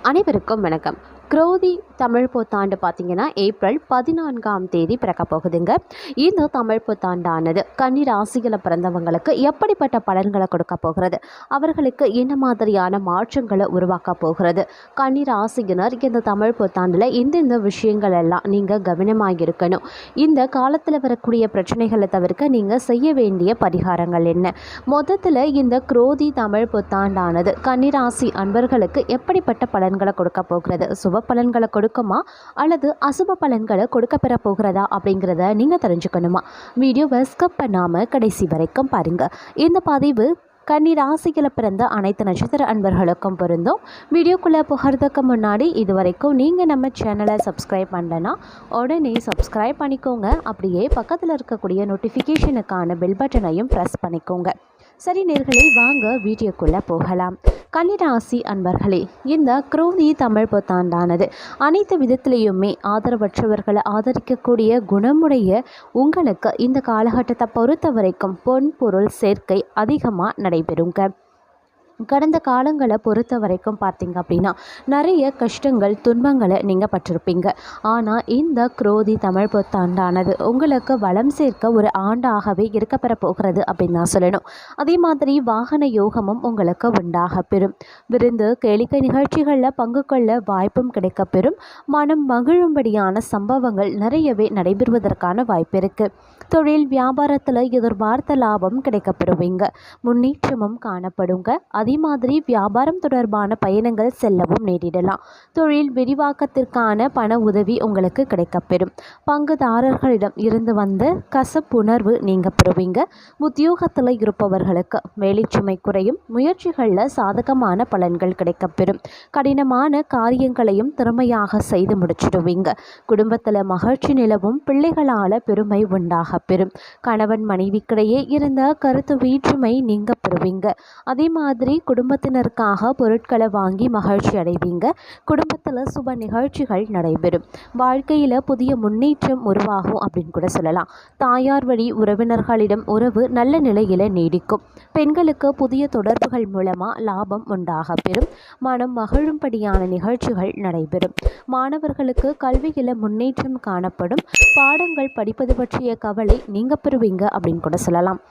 அனைவருக்கும் வணக்கம். குரோதி தமிழ் புத்தாண்டு பார்த்திங்கன்னா ஏப்ரல் 14ஆம் தேதி பிறக்க போகுதுங்க. இந்த தமிழ் புத்தாண்டானது கன்னி ராசிகளை பிறந்தவங்களுக்கு எப்படிப்பட்ட பலன்களை கொடுக்க போகிறது, அவர்களுக்கு என்ன மாதிரியான மாற்றங்களை உருவாக்க போகிறது, கன்னி ராசியினர் இந்த தமிழ் புத்தாண்டில் இந்த விஷயங்கள் எல்லாம் நீங்கள் கவனமாக இருக்கணும், இந்த காலத்தில் வரக்கூடிய பிரச்சனைகளை தவிர்க்க நீங்கள் செய்ய வேண்டிய பரிகாரங்கள் என்ன, மொத்தத்தில் இந்த குரோதி தமிழ் புத்தாண்டானது கன்னிராசி அன்பர்களுக்கு எப்படிப்பட்ட பலன்களை கொடுக்க போகிறது, சுப பலன்களை கொடுக்குமா அல்லது அசுப பலன்களை கொடுக்க பெற போகிறதா அப்படிங்கிறத நீங்கள் தெரிஞ்சுக்கணுமா? வீடியோவை ஸ்கிப் பண்ணாமல் கடைசி வரைக்கும் பாருங்கள். இந்த பதிவு கன்னி ராசிகளை பிறந்த அனைத்து நட்சத்திர அன்பர்களுக்கும் பொருந்தும். வீடியோக்குள்ளே போகிறதுக்கு முன்னாடி இது வரைக்கும் நீங்கள் நம்ம சேனலை சப்ஸ்கிரைப் பண்ணலன்னா உடனே சப்ஸ்கிரைப் பண்ணிக்கோங்க. அப்படியே பக்கத்தில் இருக்கக்கூடிய நோட்டிஃபிகேஷனுக்கான பெல் பட்டனையும் ப்ரெஸ் பண்ணிக்கோங்க. சரி நேர்களே, வாங்க வீடியோக்குள்ளே போகலாம். கன்னிராசி அன்பர்களே, இந்த குரோதி தமிழ் புத்தாண்டானது அனைத்து விதத்திலையுமே ஆதரவற்றவர்களை ஆதரிக்கக்கூடிய குணமுடைய உங்களுக்கு இந்த காலகட்டத்தை பொறுத்த வரைக்கும் பொன் பொருள் சேர்க்கை அதிகமாக நடைபெறுங்க. கடந்த காலங்களை பொறுத்த வரைக்கும் பார்த்திங்க அப்படின்னா நிறைய கஷ்டங்கள் துன்பங்களை நீங்கள் பட்டிருப்பீங்க. ஆனால் இந்த குரோதி தமிழ் புத்தாண்டானது உங்களுக்கு வளம் சேர்க்க ஒரு ஆண்டாகவே இருக்கப்பெற போகிறது அப்படின்னு தான் சொல்லணும். அதே மாதிரி வாகன யோகமும் உங்களுக்கு உண்டாக பெறும். விருந்து கேளிக்கை நிகழ்ச்சிகளில் பங்கு கொள்ள வாய்ப்பும் கிடைக்கப்பெறும். மனம் மகிழும்படியான சம்பவங்கள் நிறையவே நடைபெறுவதற்கான வாய்ப்பு இருக்குது. தொழில் வியாபாரத்தில் எதிர்பார்த்த லாபம் கிடைக்கப்பெறுவீங்க. முன்னேற்றமும் காணப்படுங்க. அதே மாதிரி வியாபாரம் தொடர்பான பயணங்கள் செல்லவும் நேரிடலாம். தொழில் விரிவாக்கத்திற்கான பண உதவி உங்களுக்கு கிடைக்கப்பெறும். பங்குதாரர்களிடம் இருந்து வந்த கசப்புணர்வு நீங்க பெறுவீங்க. உத்தியோகத்தில் இருப்பவர்களுக்கு வேலைச்சுமை குறையும். முயற்சிகளில் சாதகமான பலன்கள் கிடைக்கப்பெறும். கடினமான காரியங்களையும் திறமையாக செய்து முடிச்சிடுவீங்க. குடும்பத்தில் மகிழ்ச்சி நிலவும். பிள்ளைகளால் பெருமை உண்டாக பெறும். கணவன் மனைவிக்கிடையே இருந்த கருத்து வேற்றுமை நீங்க பெறுவீங்க. அதே மாதிரி குடும்பத்தினருக்காக பொருட்களை வாங்கி மகிழ்ச்சி அடைவீங்க. குடும்பத்தில் சுப நிகழ்ச்சிகள் நடைபெறும். வாழ்க்கையில் புதிய முன்னேற்றம் உருவாகும் அப்படின்னு கூட சொல்லலாம். தாயார் வழி உறவினர்களிடம் உறவு நல்ல நிலையில் நீடிக்கும். பெண்களுக்கு புதிய தொடர்புகள் மூலமாக லாபம் உண்டாக பெறும். மனம் மகிழும்படியான நிகழ்ச்சிகள் நடைபெறும். மாணவர்களுக்கு கல்வியில் முன்னேற்றம் காணப்படும். பாடங்கள் படிப்பது பற்றிய கவலை நீங்க பெறுவீங்க அப்படின்னு கூட சொல்லலாம்.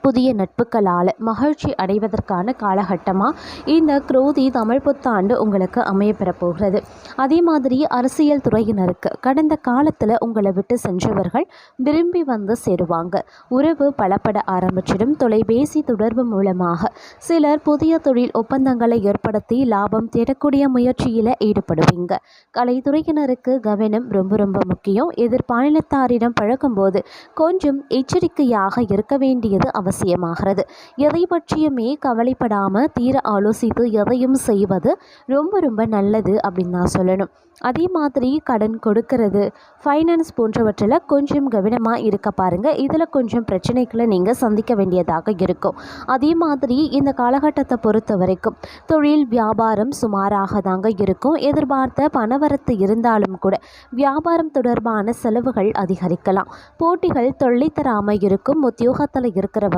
புதிய நட்புகளால் மகிழ்ச்சி அடைவதற்கான காலகட்டமாக இந்த குரோதி தமிழ் புத்தாண்டு உங்களுக்கு அமையப்பெற போகிறது. அதே மாதிரி அரசியல் துறையினருக்கு கடந்த காலத்தில் உங்களை விட்டு சென்றவர்கள் விரும்பி வந்து சேருவாங்க. உறவு பலப்பட ஆரம்பிச்சிடும். தொலைபேசி தொடர்பு மூலமாக சிலர் புதிய தொழில் ஒப்பந்தங்களை ஏற்படுத்தி லாபம் தேடக்கூடிய முயற்சியில் ஈடுபடுவீங்க. கலைத்துறையினருக்கு கவனம் ரொம்ப ரொம்ப முக்கியம். எதிர்பாலினத்தாரிடம் பழகும்போது கொஞ்சம் எச்சரிக்கையாக இருக்க வேண்டியது அவசியமாகிறது. எதை பற்றியுமே கவலைப்படாமல் தீர ஆலோசித்து எதையும் செய்வது ரொம்ப ரொம்ப நல்லது அப்படின்னு நான் சொல்லணும். அதே மாதிரி கடன் கொடுக்கறது, ஃபைனான்ஸ் போன்றவற்றில் கொஞ்சம் கவனமாக இருக்க பாருங்கள். இதில் கொஞ்சம் பிரச்சனைகளை நீங்கள் சந்திக்க வேண்டியதாக இருக்கும். அதே மாதிரி இந்த காலகட்டத்தை பொறுத்த வரைக்கும் தொழில் வியாபாரம் சுமாராக தாங்க இருக்கும். எதிர்பார்த்த பணவரத்து இருந்தாலும் கூட வியாபாரம் தொடர்பான செலவுகள் அதிகரிக்கலாம். போட்டிகள் தொல்லை தராமல் இருக்கும். உத்தியோகத்தில் இருக்கிறவங்க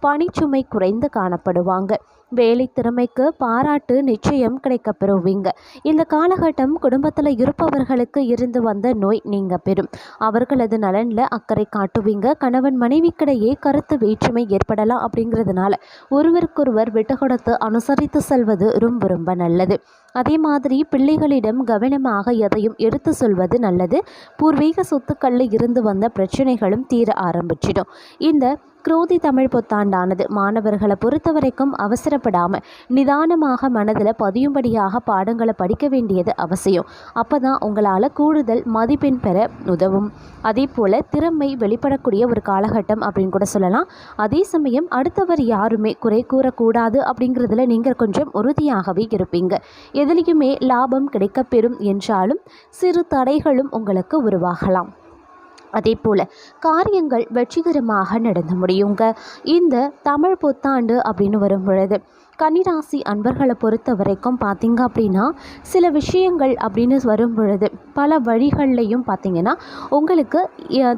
பணிச்சுமை குறைந்து காணப்படுவாங்க. வேலை திறமைக்கு பாராட்டு நிச்சயம் கிடைக்கப்பெறுவீங்க. இந்த காலகட்டம் குடும்பத்தில் இருப்பவர்களுக்கு இருந்து வந்த நோய் நீங்க பெறும். அவர்களது நலனில் அக்கறை காட்டுவீங்க. கணவன் மனைவிக்கிடையே கருத்து வேற்றுமை ஏற்படலாம். அப்படிங்கிறதுனால ஒருவருக்கொருவர் விட்டு கொடுத்து அனுசரித்து செல்வது ரொம்ப ரொம்ப நல்லது. அதே மாதிரி பிள்ளைகளிடம் கவனமாக எதையும் எடுத்து சொல்வது நல்லது. பூர்வீக சொத்துக்களில் இருந்து வந்த பிரச்சனைகளும் தீர ஆரம்பிச்சிடும். இந்த குரோதி தமிழ் புத்தாண்டானது மாணவர்களை பொறுத்த வரைக்கும் அவசரப்படாமல் நிதானமாக மனதில் பதியும்படியாக பாடங்களை படிக்க வேண்டியது அவசியம். அப்போ தான் உங்களால் கூடுதல் மதிப்பெண் பெற உதவும். அதே போல் திறமை வெளிப்படக்கூடிய ஒரு காலகட்டம் அப்படின்னு கூட சொல்லலாம். அதே சமயம் அடுத்தவர் யாருமே குறை கூறக்கூடாது அப்படிங்கிறதுல நீங்கள் கொஞ்சம் உறுதியாகவே இருப்பீங்க. எதிலையுமே லாபம் கிடைக்கப்பெறும் என்றாலும் சிறு தடைகளும் உங்களுக்கு உருவாகலாம். அதே போல் காரியங்கள் வெற்றிகரமாக நடந்து முடியுங்க. இந்த தமிழ் புத்தாண்டு அப்படின்னு வரும் பொழுது கன்னிராசி அன்பர்களை பொறுத்த வரைக்கும் பார்த்திங்க அப்படின்னா சில விஷயங்கள் அப்படின்னு வரும் பொழுது பல வழிகள்லையும் பார்த்திங்கன்னா உங்களுக்கு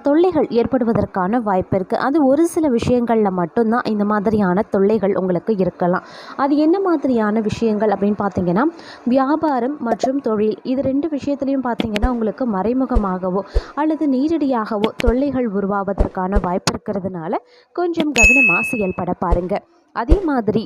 தொல்லைகள் ஏற்படுவதற்கான வாய்ப்பு இருக்குது. அது ஒரு சில விஷயங்களில் மட்டும்தான் இந்த மாதிரியான தொல்லைகள் உங்களுக்கு இருக்கலாம். அது என்ன மாதிரியான விஷயங்கள் அப்படின்னு பார்த்திங்கன்னா வியாபாரம் மற்றும் தொழில், இது 2 விஷயத்துலையும் பார்த்திங்கன்னா உங்களுக்கு மறைமுகமாகவோ அல்லது நேரடியாகவோ தொல்லைகள் உருவாவதற்கான வாய்ப்பு இருக்கிறதுனால கொஞ்சம் கவனமாக செயல்பட பாருங்கள். அதே மாதிரி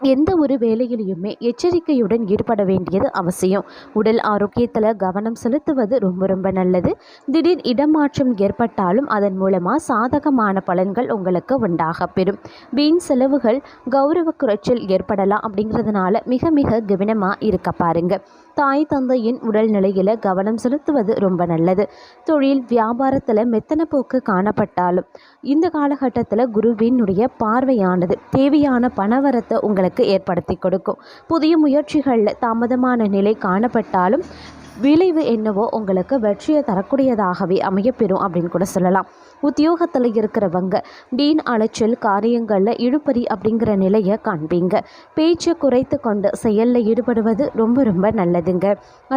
எந்த ஒரு வேலையிலையுமே எச்சரிக்கையுடன் ஈடுபட வேண்டியது அவசியம். உடல் ஆரோக்கியத்தில் கவனம் செலுத்துவது ரொம்ப நல்லது. திடீர் இடமாற்றம் ஏற்பட்டாலும் அதன் மூலமாக சாதகமான பலன்கள் உங்களுக்கு உண்டாக பெறும். வீண் செலவுகள், கௌரவ குறைச்சல் ஏற்படலாம். அப்படிங்கிறதுனால மிக கவனமாக இருக்க பாருங்க. தாய் தந்தையின் உடல் நிலையில் கவனம் செலுத்துவது ரொம்ப நல்லது. தொழில் வியாபாரத்தில் மெத்தன போக்கு காணப்பட்டாலும் இந்த காலகட்டத்தில் குருவினுடைய பார்வையானது தேவையான பணவரத்தை உங்களுக்கு ஏற்படுத்தி கொடுக்கும். புதிய முயற்சிகளில் தாமதமான நிலை காணப்பட்டாலும் விளைவு என்னவோ உங்களுக்கு வெற்றியை தரக்கூடியதாகவே அமையப்பெறும் அப்படின்னு கூட சொல்லலாம். உத்தியோகத்தில் இருக்கிறவங்க வீண் அலைச்சல் காரியங்களில் இழுபறி அப்படிங்கிற நிலையை காண்பீங்க. பேச்சை குறைத்து கொண்டு செயலில் ஈடுபடுவது ரொம்ப நல்லதுங்க.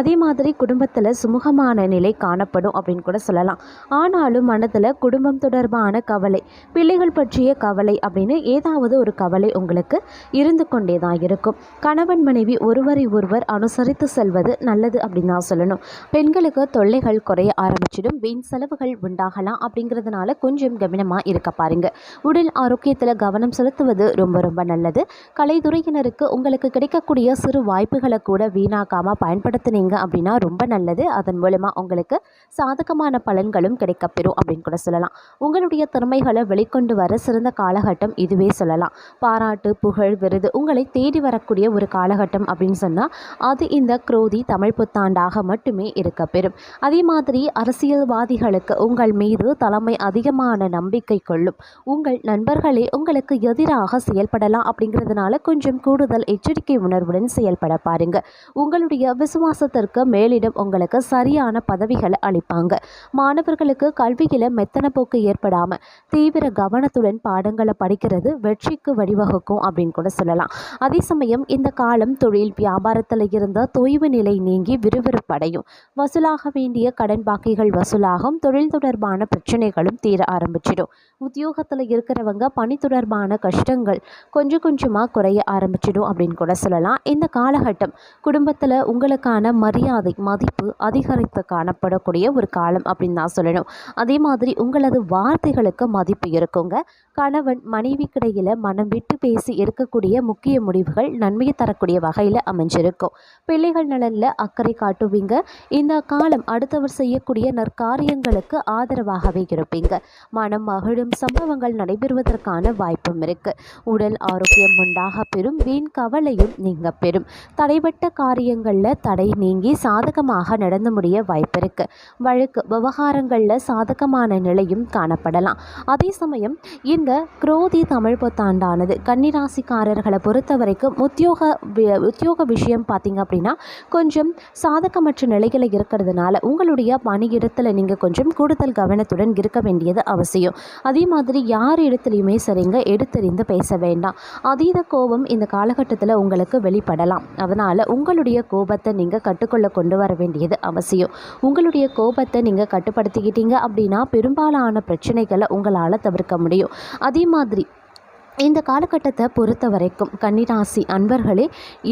அதே மாதிரி குடும்பத்தில் சுமூகமான நிலை காணப்படும் அப்படின்னு கூட சொல்லலாம். ஆனாலும் மனதில் குடும்பம் தொடர்பான கவலை, பிள்ளைகள் பற்றிய கவலை அப்படின்னு ஏதாவது ஒரு கவலை உங்களுக்கு இருந்து கொண்டே தான் இருக்கும். கணவன் மனைவி ஒருவரை ஒருவர் அனுசரித்து செல்வது நல்லது அப்படின்னு தான் சொல்லணும். பெண்களுக்கு தொல்லைகள் குறைய ஆரம்பிச்சிடும். வீண் செலவுகள் உண்டாகலாம். அப்படிங்கிறதுனால கொஞ்சம் கவனமாக இருக்க பாருங்க. உடல் ஆரோக்கியத்தில் கவனம் செலுத்துவது ரொம்ப நல்லது. கலைத்துறையினருக்கு உங்களுக்கு கிடைக்கக்கூடிய சிறு வாய்ப்புகளை கூட வீணாக்காமல் பயன்படுத்தினீங்க அப்படின்னா ரொம்ப நல்லது. அதன் மூலமாக உங்களுக்கு சாதகமான பலன்களும் கிடைக்கப்பெறும் அப்படின்னு கூட சொல்லலாம். உங்களுடைய திறமைகளை வெளிக்கொண்டு வர சிறந்த காலகட்டம் இதுவே சொல்லலாம். பாராட்டு, புகழ், விருது உங்களை தேடி வரக்கூடிய ஒரு காலகட்டம் அப்படின்னு சொன்னால் அது இந்த குரோதி தமிழ் புத்தாண்டாக மட்டுமே இருக்கப்பெறும். அதே மாதிரி அரசியல்வாதிகளுக்கு உங்கள் மீது தலைமை அதிகமான நம்பிக்கை கொள்ளும். உங்கள் நண்பர்களே உங்களுக்கு எதிராக செயல்படலாம். அப்படிங்கிறதுனால கொஞ்சம் கூடுதல் எச்சரிக்கை உணர்வுடன் செயல்பட பாருங்க. உங்களுடைய விசுவாசத்திற்கு மேலிடம் உங்களுக்கு சரியான பதவிகளை அளிப்பாங்க. மாணவர்களுக்கு கல்வியில் மெத்தன போக்கு ஏற்படாம தீவிர கவனத்துடன் பாடங்களை படிக்கிறது வெற்றிக்கு வழிவகுக்கும் அப்படின்னு கூட சொல்லலாம். அதே சமயம் இந்த காலம் தொழில் வியாபாரத்தில் இருந்த தொய்வு நிலை நீங்கி விறுவிறுப்படையும். வசூலாக வேண்டிய கடன் பாக்கிகள் வசூலாகும். தொழில் தொடர்பான பிரச்சனைகளும் தீர ஆரம்பிச்சிடும். உத்தியோகத்தில் இருக்கிறவங்க பணி தொடர்பான கஷ்டங்கள் கொஞ்சமாக குறைய ஆரம்பிச்சிடும் அப்படின்னு கூட சொல்லலாம். இந்த காலகட்டம் குடும்பத்தில் உங்களுக்கான மரியாதை, மதிப்பு அதிகரித்து காணப்படக்கூடிய ஒரு காலம் அப்படின்னு தான் சொல்லணும். அதே மாதிரி உங்களது வார்த்தைகளுக்கு மதிப்பு இருக்குங்க. கணவன் மனைவிக்கிடையில் மனம் விட்டு பேசி எடுக்கக்கூடிய முக்கிய முடிவுகள் நன்மையை தரக்கூடிய வகையில் அமைஞ்சிருக்கும். பிள்ளைகள் நலனில் அக்கறை காட்டுவீங்க. இந்த காலம் அடுத்தவர் செய்யக்கூடிய நற்காரியங்களுக்கு ஆதரவாகவே இருப்பீங்க. மனம் மகிழும் சம்பவங்கள் நடைபெறுவதற்கான வாய்ப்பும் இருக்கு. உடல் ஆரோக்கியம் உண்டாக பெறும். வீண் கவலையும் நீங்க பெறும். தடைபட்ட காரியங்களில் தடை நீங்கி சாதகமாக நடந்து முடிய வாய்ப்பு இருக்கு. வழக்கு விவகாரங்களில் சாதகமான நிலையும் காணப்படலாம். அதே சமயம் இந்த குரோதி தமிழ் புத்தாண்டானது கன்னிராசிக்காரர்களை பொறுத்த வரைக்கும் உத்தியோக விஷயம் பார்த்தீங்க அப்படின்னா கொஞ்சம் சாதகமற்ற நிலைகளை இருக்கிறதுனால உங்களுடைய பணியிடத்தில் நீங்கள் கொஞ்சம் கூடுதல் கவனத்துடன் இருக்க வேண்டியது அவசியம். அதே மாதிரி யார் இடத்துலையுமே சரிங்க எடுத்தறிந்து பேச வேண்டாம். அதீத கோபம் இந்த காலகட்டத்தில் உங்களுக்கு வெளிப்படலாம். அதனால் உங்களுடைய கோபத்தை நீங்கள் கட்டுக்குள்ளே கொண்டு வர வேண்டியது அவசியம். உங்களுடைய கோபத்தை நீங்கள் கட்டுப்படுத்திக்கிட்டீங்க அப்படின்னா பெரும்பாலான பிரச்சனைகளை உங்களால் தவிர்க்க முடியும். அதே மாதிரி இந்த காலகட்டத்தை பொறுத்த வரைக்கும் கன்னிராசி அன்பர்களே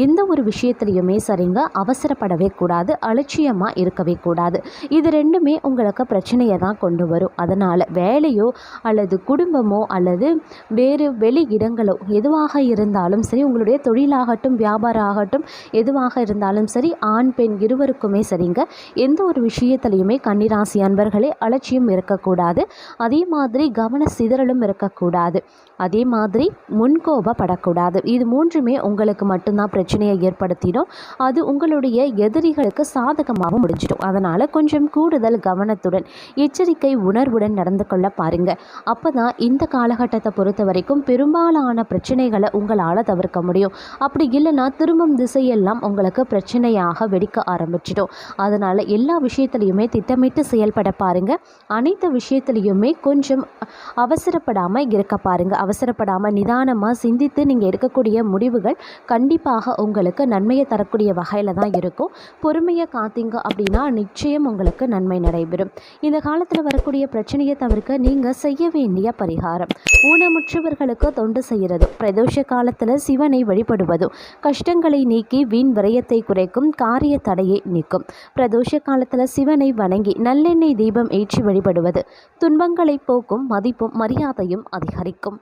எந்த ஒரு விஷயத்துலையுமே சரிங்க அவசரப்படவே கூடாது, அலட்சியமாக இருக்கவே கூடாது. இது ரெண்டுமே உங்களுக்கு பிரச்சனையை தான் கொண்டு வரும். அதனால் வேலையோ அல்லது குடும்பமோ அல்லது வேறு வெளி இடங்களோ எதுவாக இருந்தாலும் சரி, உங்களுடைய தொழிலாகட்டும் வியாபாரம் ஆகட்டும் எதுவாக இருந்தாலும் சரி, ஆண் பெண் இருவருக்குமே சரிங்க எந்த ஒரு விஷயத்துலையுமே கன்னிராசி அன்பர்களே அலட்சியம் இருக்கக்கூடாது. அதே மாதிரி கவன சிதறலும் இருக்கக்கூடாது. அதே மாதிரி முன்கோபப்படக்கூடாது. இது மூன்றுமே உங்களுக்கு மட்டும்தான் பிரச்சனையை ஏற்படுத்திடும். அது உங்களுடைய எதிரிகளுக்கு சாதகமாகவும் முடிஞ்சிடும். அதனால் கொஞ்சம் கூடுதல் கவனத்துடன் எச்சரிக்கை உணர்வுடன் நடந்து கொள்ள பாருங்க. அப்போ தான் இந்த காலகட்டத்தை பொறுத்த வரைக்கும் பெரும்பாலான பிரச்சனைகளை உங்களால் தவிர்க்க முடியும். அப்படி இல்லைன்னா திரும்பும் திசையெல்லாம் உங்களுக்கு பிரச்சனையாக வெடிக்க ஆரம்பிச்சிடும். அதனால் எல்லா விஷயத்துலையுமே திட்டமிட்டு செயல்பட பாருங்க. அனைத்து விஷயத்துலையுமே கொஞ்சம் அவசரப்படாமல் இருக்க பாருங்க. அவசரப்படாமல் அவசரப்படாமல் நிதானமாக சிந்தித்து நீங்கள் எடுக்கக்கூடிய முடிவுகள் கண்டிப்பாக உங்களுக்கு நன்மையை தரக்கூடிய வகையில் தான் இருக்கும். பொறுமையை காத்தீங்க அப்படின்னா நிச்சயம் உங்களுக்கு நன்மை நடைபெறும். இந்த காலத்தில் வரக்கூடிய பிரச்சனையை தவிர்க்க நீங்கள் செய்ய வேண்டிய பரிகாரம், ஊனமுற்றவர்களுக்கு தொண்டு செய்கிறதும், பிரதோஷ காலத்தில் சிவனை வழிபடுவதும் கஷ்டங்களை நீக்கி வீண் விரயத்தை குறைக்கும், காரிய தடையை நீக்கும். பிரதோஷ காலத்தில் சிவனை வணங்கி நல்லெண்ணெய் தீபம் ஏற்றி வழிபடுவது துன்பங்களை போக்கும், மதிப்பும் மரியாதையும் அதிகரிக்கும்.